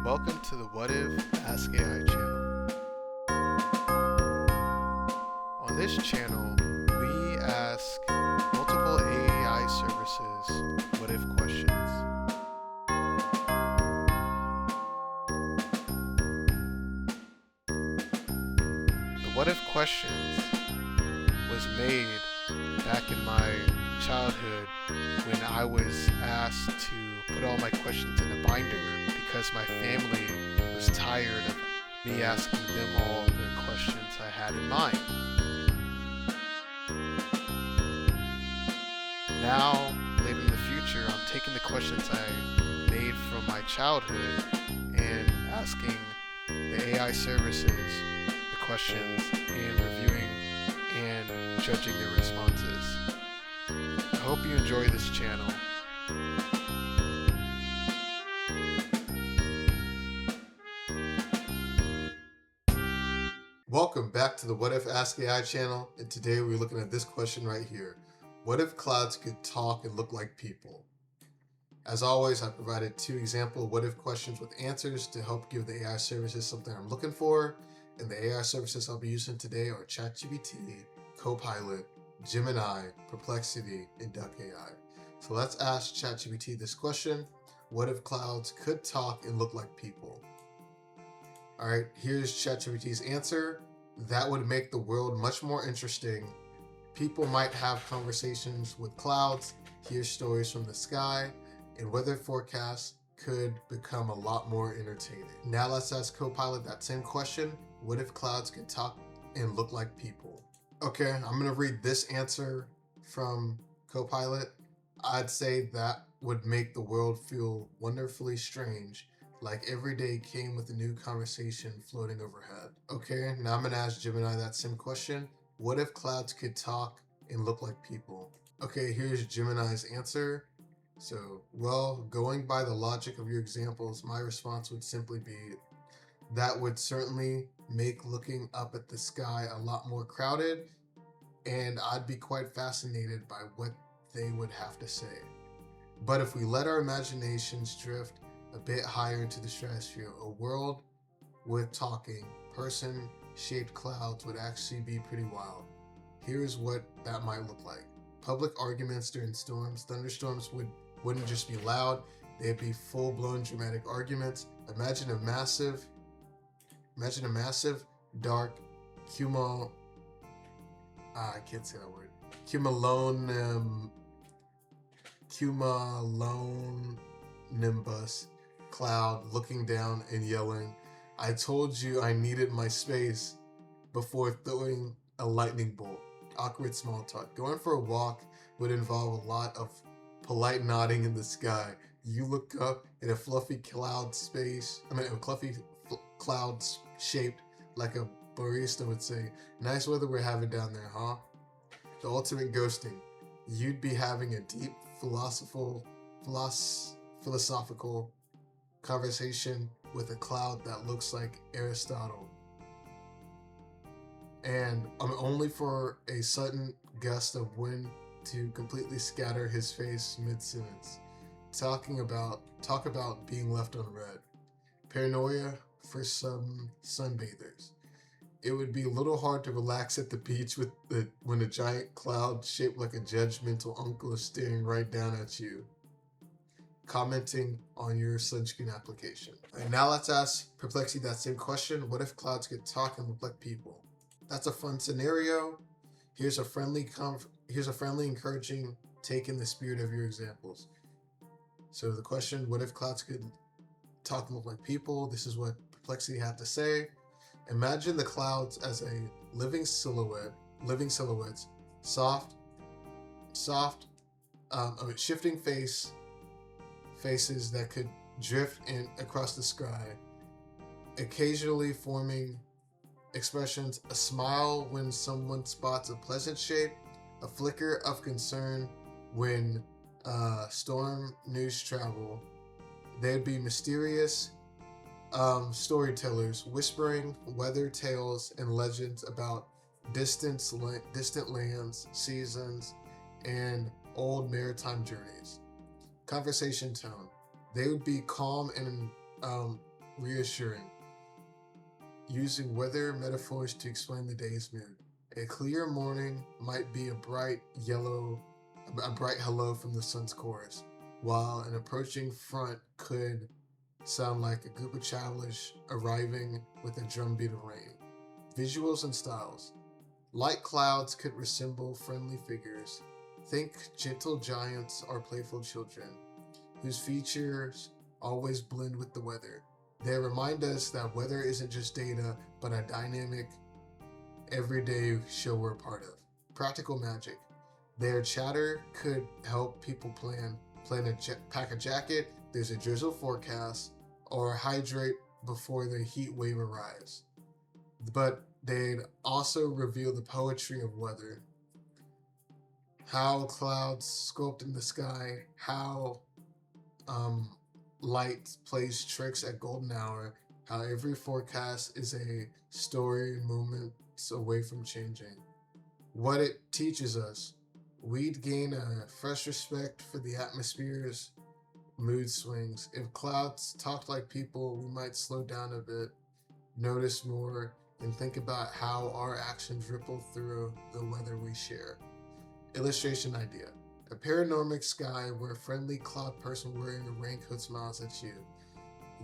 Welcome to the What If Ask AI channel. On this channel, we ask multiple AI services what if questions. The what if questions was made back in my childhood when I was asked to put all my questions in a binder because my family was tired of me asking them all the questions I had in mind. Now, later in the future, I'm taking the questions I made from my childhood and asking the AI services the questions and reviewing and judging their responses. I hope you enjoy this channel. Welcome back to the What If Ask AI channel, and today we're looking at this question right here. What if clouds could talk and look like people? As always, I provided 2 example what if questions with answers to help give the AI services something I'm looking for, and the AI services I'll be using today are ChatGPT, Copilot, Gemini, Perplexity, and DuckAI. So let's ask ChatGPT this question: what if clouds could talk and look like people? Alright, here's ChatGPT's answer. That would make the world much more interesting. People might have conversations with clouds, hear stories from the sky, and weather forecasts could become a lot more entertaining. Now let's ask Copilot that same question. What if clouds could talk and look like people? Okay, I'm going to read this answer from Copilot. I'd say that would make the world feel wonderfully strange, like every day came with a new conversation floating overhead. Okay, now I'm gonna ask Gemini that same question. What if clouds could talk and look like people? Okay, here's Gemini's answer. So, well, going by the logic of your examples, my response would simply be that would certainly make looking up at the sky a lot more crowded, and I'd be quite fascinated by what they would have to say. But if we let our imaginations drift a bit higher into the stratosphere, a world with talking, person-shaped clouds would actually be pretty wild. Here's what that might look like. Public arguments during storms. Thunderstorms wouldn't just be loud, they'd be full-blown dramatic arguments. Imagine a massive, dark I can't say that word. Cumulonimbus cloud looking down and yelling, "I told you I needed my space," before throwing a lightning bolt. Awkward small talk. Going for a walk would involve a lot of polite nodding in the sky. You look up and a fluffy cloud shaped like a barista would say, "Nice weather we're having down there, huh?" The ultimate ghosting. You'd be having a deep philosophical conversation with a cloud that looks like Aristotle, and only for a sudden gust of wind to completely scatter his face mid-sentence. Talk about being left unread. Paranoia for some sunbathers. It would be a little hard to relax at the beach when a giant cloud shaped like a judgmental uncle is staring right down at you, commenting on your sunscreen application. And now let's ask Perplexity that same question. What if clouds could talk and look like people? That's a fun scenario. Here's a friendly, encouraging take in the spirit of your examples. So the question, what if clouds could talk and look like people? This is what Perplexity had to say. Imagine the clouds as a living silhouettes, shifting faces that could drift across the sky, occasionally forming expressions: a smile when someone spots a pleasant shape, a flicker of concern when storm news travel. They'd be mysterious storytellers, whispering weather tales and legends about distant lands, seasons, and old maritime journeys. Conversation tone. They would be calm and reassuring. Using weather metaphors to explain the day's mood. A clear morning might be a bright hello from the sun's chorus, while an approaching front could sound like a group of travelers arriving with a drumbeat of rain. Visuals and styles. Light clouds could resemble friendly figures. Think gentle giants or playful children, whose features always blend with the weather. They remind us that weather isn't just data, but a dynamic, everyday show we're part of. Practical magic. Their chatter could help people pack a jacket, there's a drizzle forecast, or hydrate before the heat wave arrives. But they'd also reveal the poetry of weather. How clouds sculpt in the sky, how light plays tricks at golden hour, how every forecast is a story moments away from changing. What it teaches us. We'd gain a fresh respect for the atmosphere's mood swings. If clouds talked like people, we might slow down a bit, notice more, and think about how our actions ripple through the weather we share. Illustration idea. A paranormal sky where a friendly cloud person wearing a raincoat smiles at you.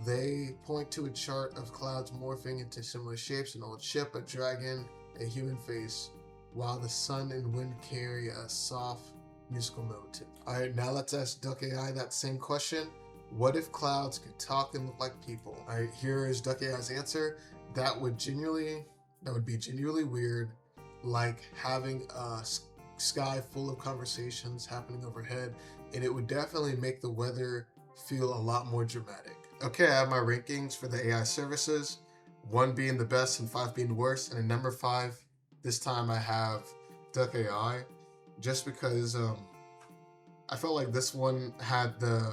They point to a chart of clouds morphing into similar shapes: an old ship, a dragon, a human face, while the sun and wind carry a soft musical note. Alright, now let's ask Duck AI that same question. What if clouds could talk and look like people? Alright, here is Duck AI's answer. That would be genuinely weird, like having a sky full of conversations happening overhead, and it would definitely make the weather feel a lot more dramatic. Okay, I have my rankings for the AI services, 1 being the best and 5 being the worst, and at number 5, this time I have Duck AI, just because I felt like this one had the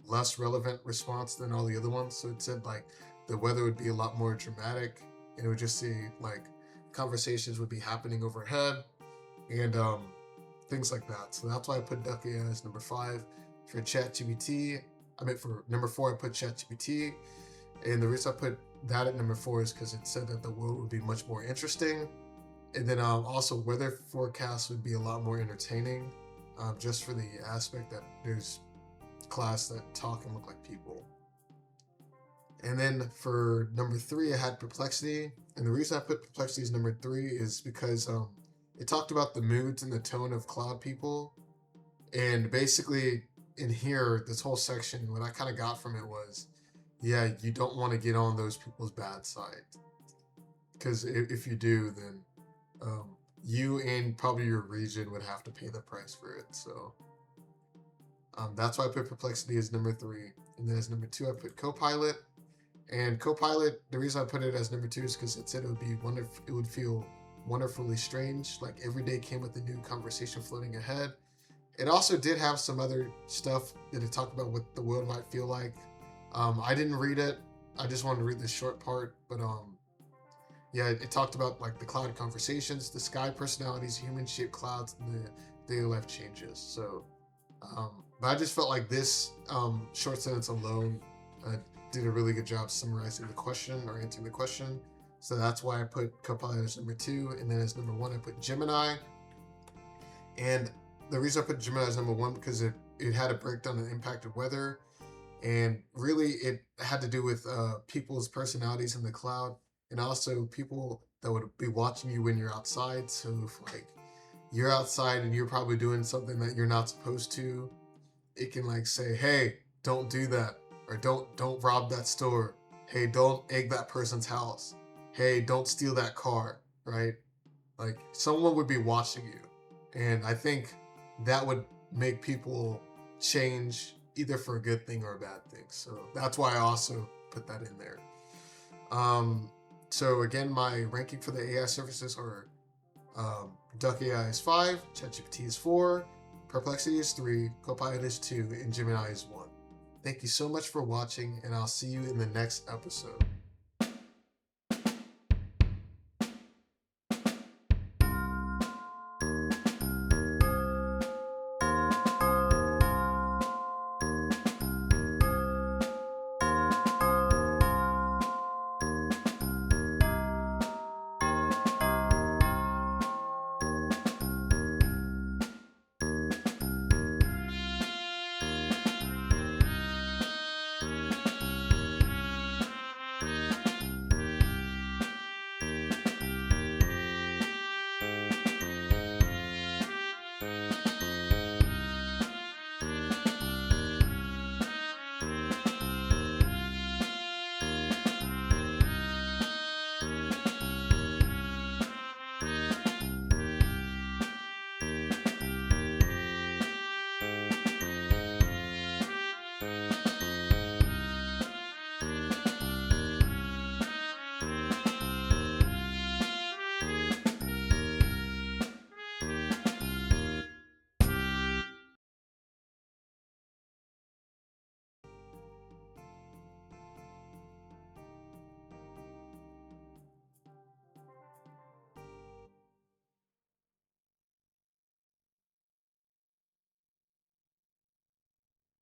less relevant response than all the other ones. So it said like the weather would be a lot more dramatic, and it would just see like conversations would be happening overhead and things like that. So that's why I put Duck AI as number 5. For ChatGPT, for number 4 I put ChatGPT, and the reason I put that at number 4 is because it said that the world would be much more interesting, and then also weather forecasts would be a lot more entertaining, just for the aspect that there's clouds that talk and look like people. And then for number 3 I had Perplexity, and the reason I put Perplexity as number 3 is because it talked about the moods and the tone of cloud people, and basically in here, this whole section, what I kind of got from it was, yeah, you don't want to get on those people's bad side, because if you do, then you and probably your region would have to pay the price for it. So that's why I put Perplexity as number 3, and then as number 2 I put Copilot. And Copilot, the reason I put it as number 2 is because it said it would feel wonderfully strange, like every day came with a new conversation floating ahead. It also did have some other stuff that it talked about what the world might feel like. I didn't read it. I just wanted to read this short part, but yeah, it talked about like the cloud conversations, the sky personalities, human-shaped clouds, and the daily life changes. So, but I just felt like this short sentence alone did a really good job summarizing the question or answering the question. So that's why I put Copilot as number 2, and then as number 1 I put Gemini. And the reason I put Gemini as number 1 because it had a breakdown of the impact of weather, and really it had to do with people's personalities in the cloud, and also people that would be watching you when you're outside. So if like you're outside and you're probably doing something that you're not supposed to, it can like say, hey, don't do that, or don't rob that store, hey, don't egg that person's house, hey, don't steal that car, right? Like someone would be watching you, and I think that would make people change either for a good thing or a bad thing. So that's why I also put that in there. So again, my ranking for the AI services are Duck AI is 5, ChatGPT is 4, Perplexity is 3, Copilot is 2, and Gemini is 1. Thank you so much for watching, and I'll see you in the next episode.